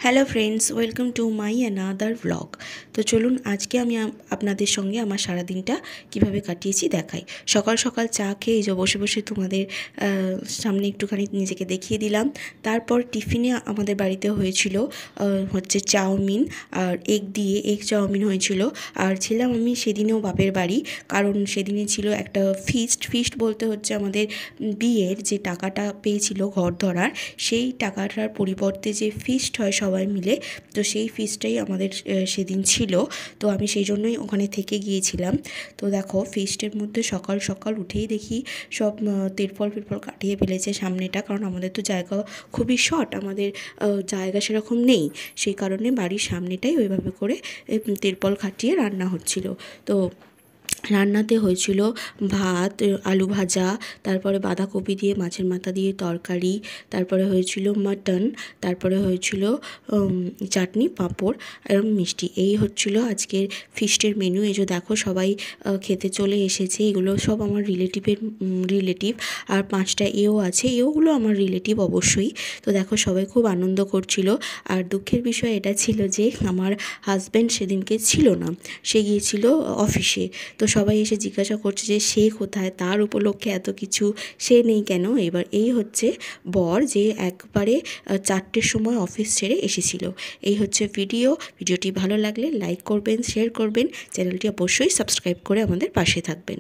Hello friends, welcome to my another blog. তো চলুন আজকে আমি আপনাদের সঙ্গে আমার সারাদিনটা কিভাবে কাটিয়েছি দেখাই। সকাল সকাল চা খেয়ে এই যে বসে বসে তোমাদের সামনে একটুখানি নিজেকে দেখিয়ে দিলাম। তারপর টিফিনে আমাদের বাড়িতে হয়েছিল হচ্ছে চাউমিন আর এগ চাউমিন হয়েছিল। আর ছিলাম আমি সেদিনেও বাপের বাড়ি, কারণ সেদিনে ছিল একটা ফিস্ট বলতে হচ্ছে আমাদের বিয়ের যে টাকাটা পেয়েছিল ঘর ধরার, সেই টাকাটার পরিবর্তে যে ফিস্ট হয় সবাই মিলে, তো সেই ফিস্টটাই আমাদের সেদিন ছিল। তো আমি সেই জন্যই ওখানে থেকে গিয়েছিলাম। তো দেখো ফিস্টের মধ্যে সকাল সকাল উঠেই দেখি সব তিরপল কাটিয়ে ফেলেছে সামনেটা, কারণ আমাদের তো জায়গা খুবই শর্ট, আমাদের জায়গা সেরকম নেই। সেই কারণে বাড়ির সামনেটাই ওইভাবে করে তিরপল খাটিয়ে রান্না হচ্ছিল। তো রান্নাতে হয়েছিল ভাত, আলু ভাজা, তারপরে বাঁধাকপি দিয়ে মাছের মাথা দিয়ে তরকারি, তারপরে হয়েছিল মাটন, তারপরে হয়েছিল চাটনি, পাঁপড় এবং মিষ্টি। এই হচ্ছিল আজকের ফিস্টের মেনু। এই যে দেখো সবাই খেতে চলে এসেছে। এগুলো সব আমার রিলেটিভ, আর 5টা এও আছে, এওগুলো আমার রিলেটিভ অবশ্যই। তো দেখো সবাই খুব আনন্দ করছিল। আর দুঃখের বিষয় এটা ছিল যে আমার হাজব্যান্ড সেদিনকে ছিল না, সে গিয়েছিল অফিসে। তো সবাই এসে জিজ্ঞাসা করছে যে সে কোথায়, তার উপলক্ষে এত কিছু, সে নেই কেন। এবার এই হচ্ছে বর, যে একবারে 4টের সময় অফিস ছেড়ে এসেছিল। এই হচ্ছে ভিডিওটি ভালো লাগলে লাইক করবেন, শেয়ার করবেন, চ্যানেলটি অবশ্যই সাবস্ক্রাইব করে আমাদের পাশে থাকবেন।